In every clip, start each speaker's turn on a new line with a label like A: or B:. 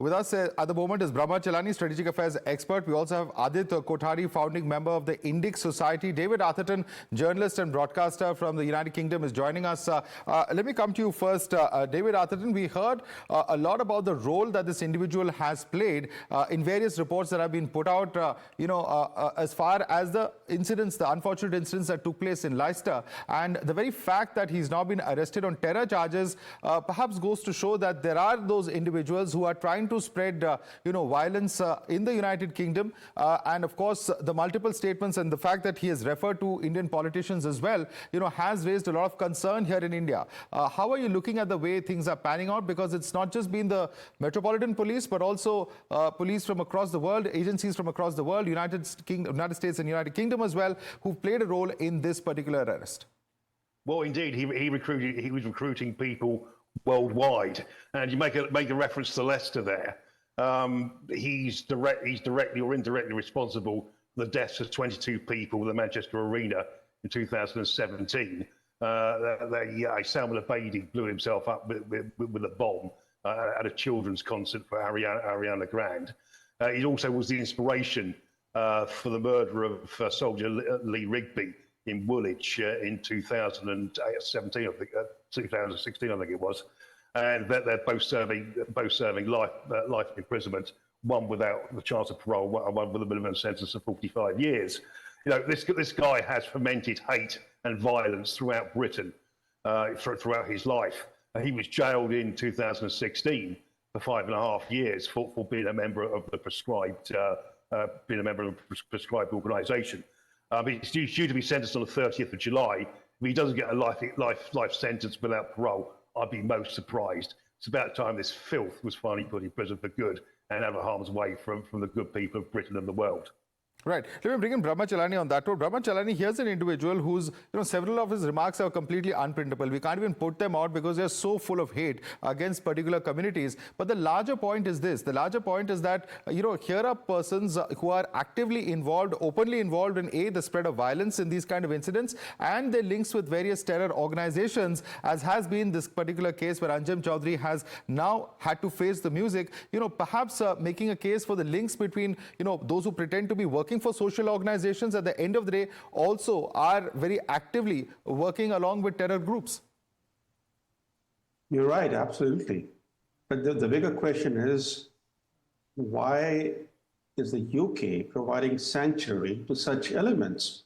A: With us at the moment is Brahma Chelani, Strategic Affairs expert. We also have Aditya Kothari, founding member of the Indic Society. David Atherton, journalist and broadcaster from the United Kingdom, is joining us. Let me come to you first. David Atherton, we heard a lot about the role that this individual has played in various reports that have been put out, as far as the incidents, the unfortunate incidents that took place in Leicester. And the very fact that he's now been arrested on terror charges perhaps goes to show that there are those individuals who are trying to spread, violence in the United Kingdom. And of course, the multiple statements and the fact that he has referred to Indian politicians as well, has raised a lot of concern here in India. How are you looking at the way things are panning out? Because it's not just been the Metropolitan Police, but also police from across the world, agencies from across the world, United States and United Kingdom as well, who've played a role in this particular arrest.
B: Well, indeed, he was recruiting people worldwide, and you make a reference to Leicester there. He's directly or indirectly responsible for the deaths of 22 people at the Manchester Arena in 2017. Salman Abedi blew himself up with a bomb at a children's concert for Ariana Grande. He also was the inspiration for the murder of soldier Lee Rigby in Woolwich in 2017, 2016, I think it was, and they're both serving life imprisonment. One without the chance of parole, one with a minimum sentence of 45 years. This guy has fomented hate and violence throughout Britain throughout his life. He was jailed in 2016 for 5.5 years for being a member of the prescribed organisation. He's due to be sentenced on the 30th of July. If he doesn't get a life sentence without parole, I'd be most surprised. It's about time this filth was finally put in prison for good and out of harm's way from the good people of Britain and the world.
A: Right. Let me bring in Brahma Chelani on that. Brahma Chelani, here's an individual who's, several of his remarks are completely unprintable. We can't even put them out because they're so full of hate against particular communities. But the larger point is this. The larger point is that, here are persons who are actively involved, openly involved in the spread of violence in these kind of incidents, and their links with various terror organizations, as has been this particular case where Anjem Choudary has now had to face the music, perhaps making a case for the links between, those who pretend to be working for social organizations at the end of the day also are very actively working along with terror groups.
C: You're right, absolutely. But the bigger question is, why is the UK providing sanctuary to such elements?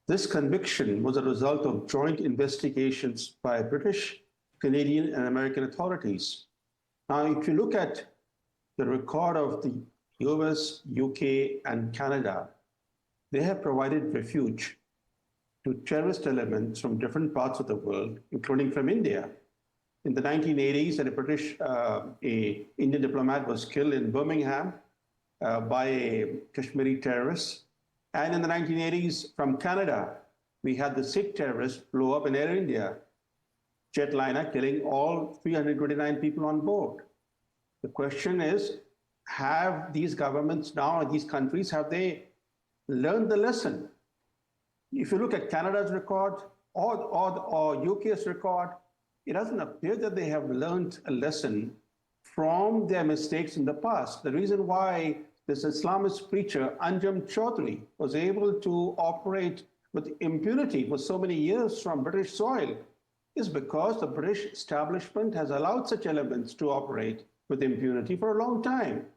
C: This conviction was a result of joint investigations by British, Canadian, and American authorities. Now, if you look at the record of the US, UK, and Canada, they have provided refuge to terrorist elements from different parts of the world, including from India. In the 1980s, a Indian diplomat was killed in Birmingham by a Kashmiri terrorist. And in the 1980s, from Canada, we had the Sikh terrorist blow up in Air India jetliner, killing all 329 people on board. The question is, have these governments now, these countries, have they learned the lesson? If you look at Canada's record or UK's record, it doesn't appear that they have learned a lesson from their mistakes in the past. The reason why this Islamist preacher, Anjem Choudary, was able to operate with impunity for so many years from British soil is because the British establishment has allowed such elements to operate with impunity for a long time.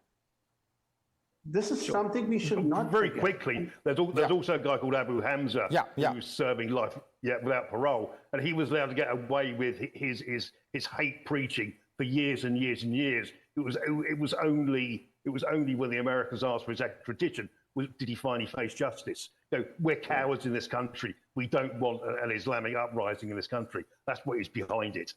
C: This is something we should not
B: Very
C: forget.
B: quickly, there's also a guy called Abu Hamza who's serving life without parole, and he was allowed to get away with his hate preaching for years and years and years. It was only when the Americans asked for his extradition did he finally face justice. We're cowards in this country. We don't want an Islamic uprising in this country. That's what is behind it.